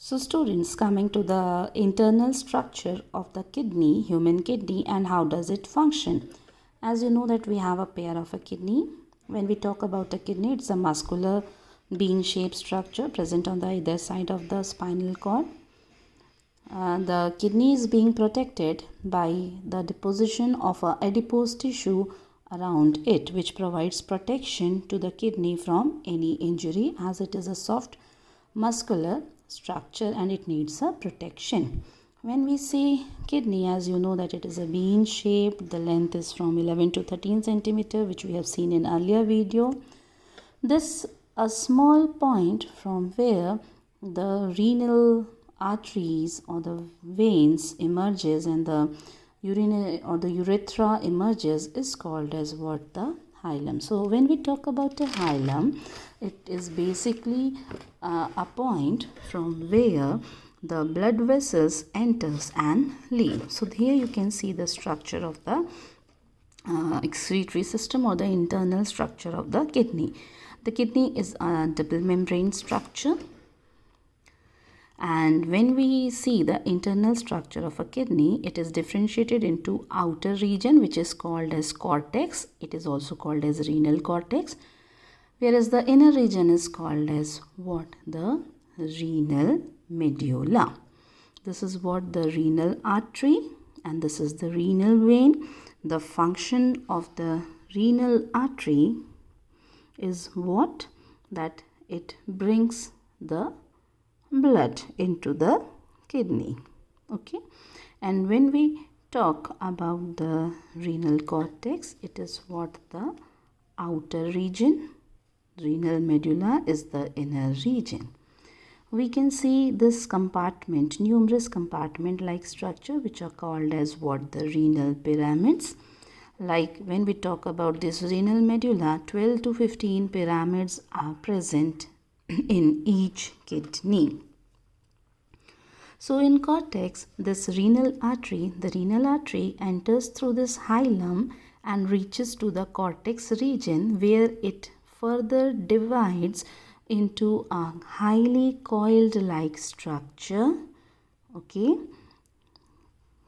So students, coming to the internal structure of the kidney, human kidney, and how does it function. As you know that we have a pair of a kidney. When we talk about a kidney, it's a muscular bean-shaped structure present on the either side of the spinal cord. The kidney is being protected by the deposition of a adipose tissue around it, which provides protection to the kidney from any injury, as it is a soft muscular structure and it needs a protection. When we say kidney, as you know that it is a bean shaped, the length is from 11 to 13 centimeter, which we have seen in earlier video. This a small point from where the renal arteries or the veins emerges and the urinary or the urethra emerges is called as what? The hilum. So when we talk about the hilum, it is basically a point from where the blood vessels enters and leave. So here you can see the structure of the excretory system or the internal structure of the kidney. The kidney is a double membrane structure, and when we see the internal structure of a kidney, it is differentiated into outer region, which is called as cortex. It is also called as renal cortex, whereas the inner region is called as what? The renal medulla. This is what the renal artery, and this is the renal vein. The function of the renal artery is what? That it brings the blood into the kidney. Okay, and when we talk about the renal cortex, it is what? The outer region. Renal medulla is the inner region. We can see this compartment, numerous compartment like structure, which are called as what? The renal pyramids. Like when we talk about this renal medulla, 12 to 15 pyramids are present in each kidney. So in cortex, this renal artery, the renal artery enters through this hilum and reaches to the cortex region, where it further divides into a highly coiled like structure, okay,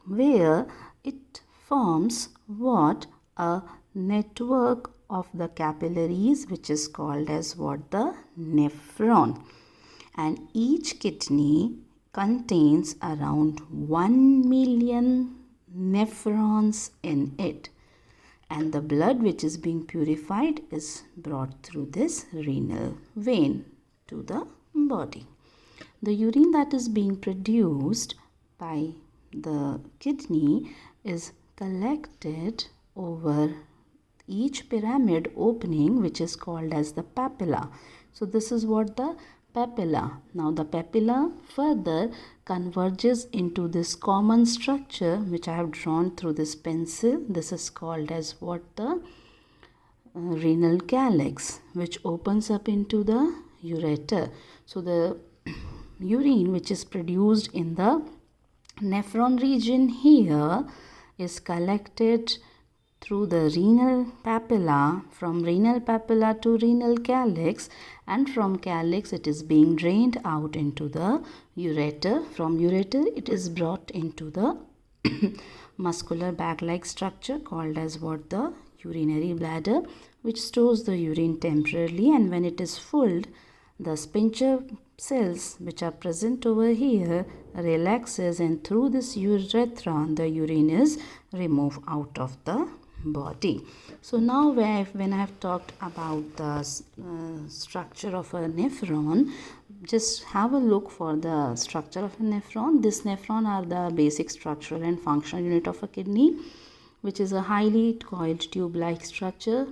where it forms what? A network of the capillaries, which is called as what? The nephron. And each kidney contains around 1 million nephrons in it, and the blood which is being purified is brought through this renal vein to the body. The urine that is being produced by the kidney is collected over each pyramid opening, which is called as the papilla. So this is what? The papilla. Now the papilla further converges into this common structure which I have drawn through this pencil. This is called as what? The renal calyx, which opens up into the ureter. So the urine which is produced in the nephron region here is collected through the renal papilla, from renal papilla to renal calyx, and from calyx it is being drained out into the ureter. From ureter it is brought into the muscular bag-like structure called as what? The urinary bladder, which stores the urine temporarily, and when it is filled, the sphincter cells which are present over here relaxes, and through this urethra the urine is removed out of the body. So now when I have talked about the structure of a nephron, just have a look for the structure of a nephron. This nephron are the basic structural and functional unit of a kidney, which is a highly coiled tube-like structure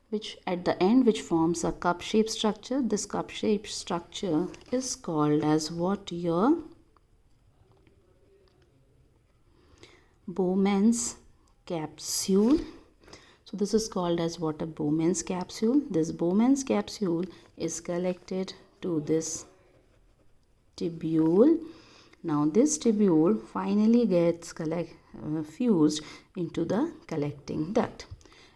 which at the end which forms a cup-shaped structure. This cup-shaped structure is called as what? Your Bowman's capsule. So this is called as what? A Bowman's capsule. This Bowman's capsule is collected to this tubule. Now this tubule finally gets fused into the collecting duct.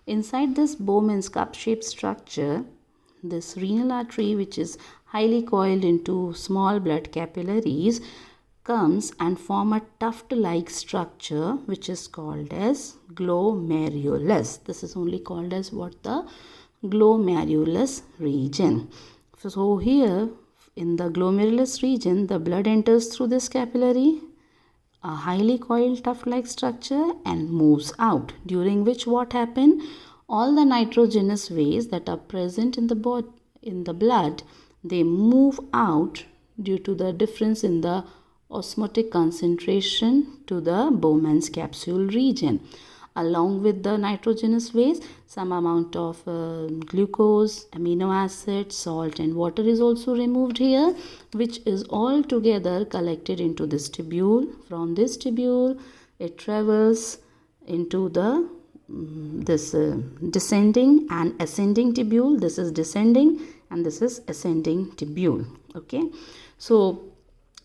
Inside this Bowman's cup-shaped structure, this renal artery, which is highly coiled into small blood capillaries, comes and form a tuft-like structure which is called as glomerulus. This is only called as what? The glomerulus region. So here in the glomerulus region, the blood enters through this capillary, a highly coiled tuft-like structure, and moves out, during which what happen? All the nitrogenous waste that are present in the blood, they move out due to the difference in the osmotic concentration to the Bowman's capsule region. Along with the nitrogenous waste, some amount of glucose, amino acid, salt and water is also removed here, which is all together collected into this tubule. From this tubule, it travels into the descending and ascending tubule. This is descending and this is ascending tubule. Okay, so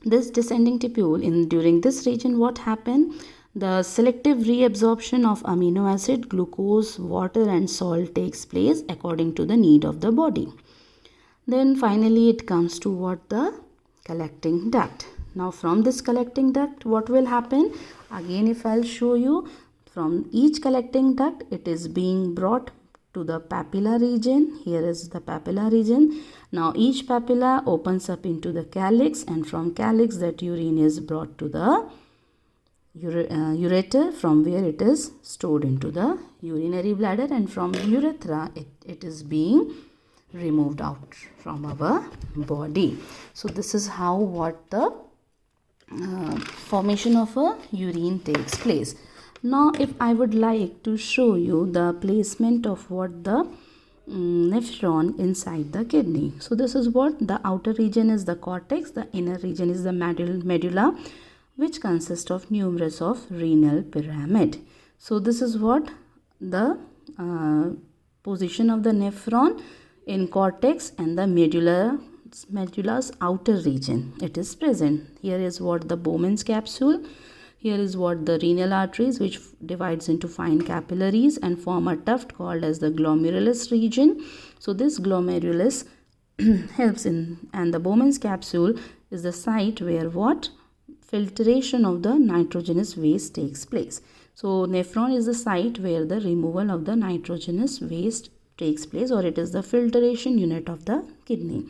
this descending tubule, during this region, what happened? The selective reabsorption of amino acid, glucose, water and salt takes place according to the need of the body. Then finally it comes to what? The collecting duct. Now from this collecting duct, what will happen? Again, if I'll show you, from each collecting duct, it is being brought to the papilla region. Here is the papilla region. Now each papilla opens up into the calyx, and from calyx that urine is brought to the ureter, from where it is stored into the urinary bladder, and from urethra it is being removed out from our body. So this is how what the formation of a urine takes place. Now if I would like to show you the placement of what the nephron inside the kidney. So this is what the outer region is, the cortex, the inner region is the medulla, which consists of numerous of renal pyramid. So this is what the position of the nephron in cortex and the medulla's outer region. It is present. Here is what the Bowman's capsule. Here is what the renal arteries, which divides into fine capillaries and form a tuft called as the glomerulus region. So this glomerulus helps in, and the Bowman's capsule is the site where what? Filtration of the nitrogenous waste takes place. So nephron is the site where the removal of the nitrogenous waste takes place, or it is the filtration unit of the kidney.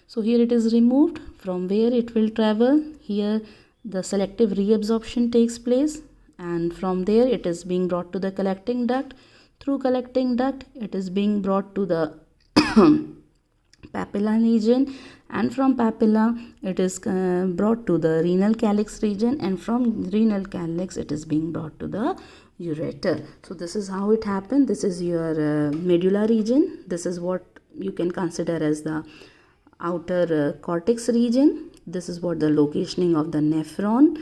So here it is removed, from where it will travel. Here the selective reabsorption takes place, and from there it is being brought to the collecting duct. Through collecting duct it is being brought to the papilla region, and from papilla it is brought to the renal calyx region, and from renal calyx it is being brought to the ureter. So this is how it happened. This is your medulla region. This is what you can consider as the outer cortex region. This is what the locationing of the nephron,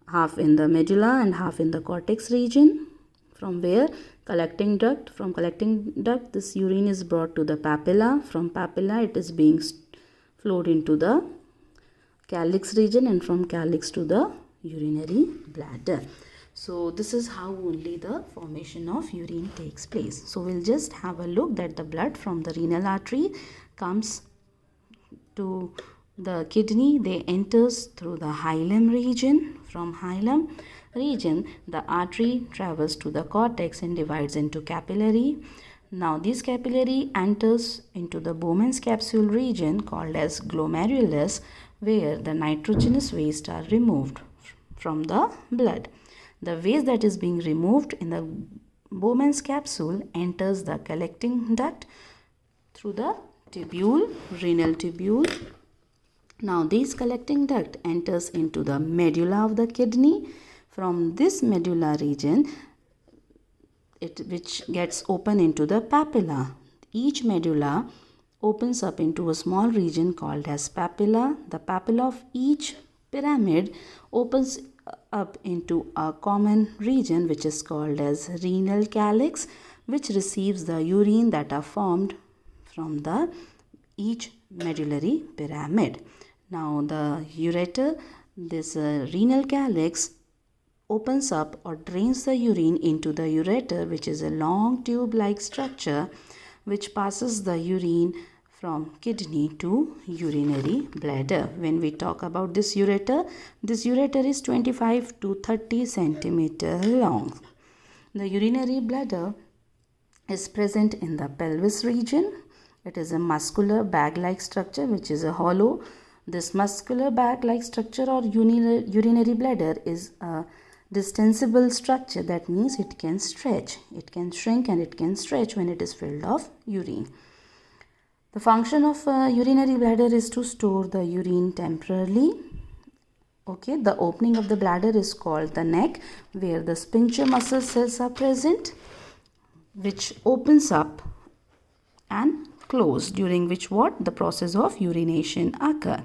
half in the medulla and half in the cortex region. From where collecting duct, from collecting duct this urine is brought to the papilla. From papilla it is being flowed into the calyx region, and from calyx to the urinary bladder. So this is how only the formation of urine takes place. So we'll just have a look that the blood from the renal artery comes to the kidney. They enters through the hilum region. From hilum region the artery travels to the cortex and divides into capillary. Now this capillary enters into the Bowman's capsule region called as glomerulus, where the nitrogenous waste are removed from the blood. The waste that is being removed in the Bowman's capsule enters the collecting duct through the tubule, renal tubule. Now this collecting duct enters into the medulla of the kidney. From this medulla region, which gets open into the papilla. Each medulla opens up into a small region called as papilla. The papilla of each pyramid opens up into a common region which is called as renal calyx, which receives the urine that are formed from the each medullary pyramid. Now the ureter, this renal calyx opens up or drains the urine into the ureter, which is a long tube-like structure which passes the urine from kidney to urinary bladder. When we talk about this ureter is 25 to 30 centimeter long. The urinary bladder is present in the pelvis region. It is a muscular bag-like structure which is a hollow. This muscular bag-like structure or urinary bladder is a distensible structure. That means it can stretch. It can shrink and it can stretch when it is filled of urine. The function of a urinary bladder is to store the urine temporarily. Okay, the opening of the bladder is called the neck, where the sphincter muscle cells are present, which opens up and close, during which the process of urination occur.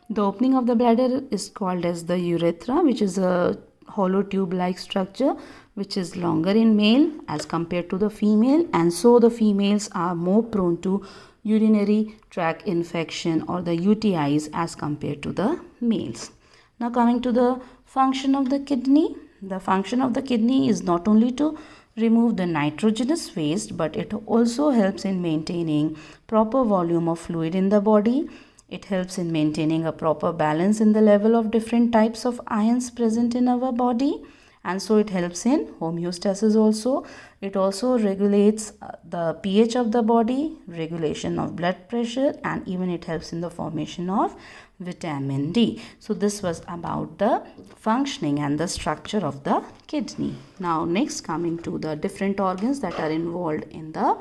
The opening of the bladder is called as the urethra, which is a hollow tube-like structure which is longer in male as compared to the female, and so the females are more prone to urinary tract infection or the UTIs as compared to the males. Now coming to the function of the kidney. The function of the kidney is not only to remove the nitrogenous waste, but it also helps in maintaining proper volume of fluid in the body. It helps in maintaining a proper balance in the level of different types of ions present in our body, and so it helps in homeostasis also. It also regulates the pH of the body, regulation of blood pressure, and even it helps in the formation of vitamin D. So this was about the functioning and the structure of the kidney. Now next, coming to the different organs that are involved in the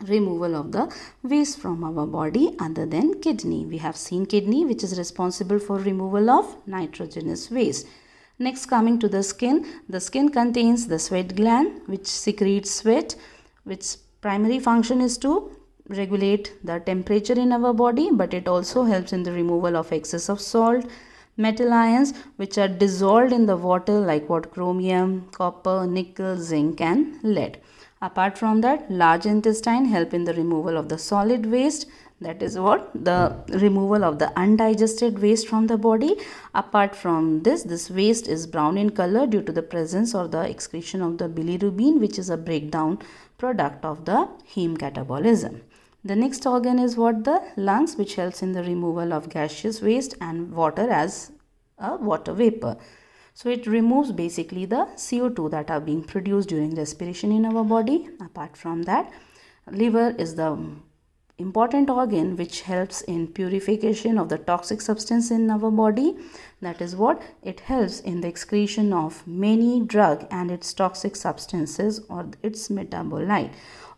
removal of the waste from our body other than kidney. We have seen kidney, which is responsible for removal of nitrogenous waste. Next, coming to the skin. The skin contains the sweat gland, which secretes sweat, which primary function is to regulate the temperature in our body, but it also helps in the removal of excess of salt, metal ions which are dissolved in the water, like chromium, copper, nickel, zinc and lead. Apart from that, large intestine help in the removal of the solid waste. That is the removal of the undigested waste from the body. Apart from this waste is brown in color due to the presence or the excretion of the bilirubin, which is a breakdown product of the heme catabolism. The next organ is the lungs, which helps in the removal of gaseous waste and water as a water vapor. So it removes basically the CO2 that are being produced during respiration in our body. Apart from that, liver is the important organ which helps in purification of the toxic substance in our body. That is it helps in the excretion of many drug and its toxic substances or its metabolite.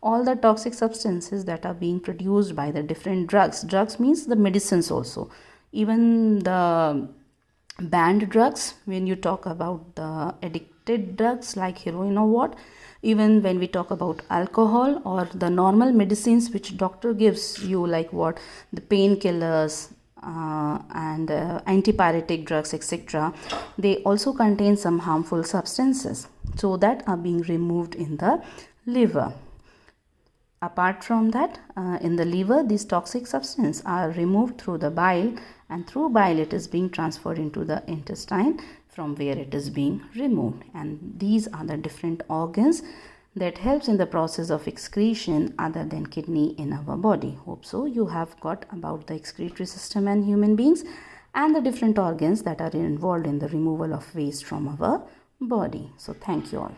All the toxic substances that are being produced by the different drugs means the medicines also, even the banned drugs, when you talk about the addicted drugs like heroin or even when we talk about alcohol or the normal medicines which doctor gives you, like the painkillers and antipyretic drugs, etc., they also contain some harmful substances, so that are being removed in the liver. Apart from that, in the liver, these toxic substances are removed through the bile, and through bile it is being transferred into the intestine, from where it is being removed. And these are the different organs that helps in the process of excretion other than kidney in our body. Hope so you have got about the excretory system and human beings and the different organs that are involved in the removal of waste from our body. So thank you all.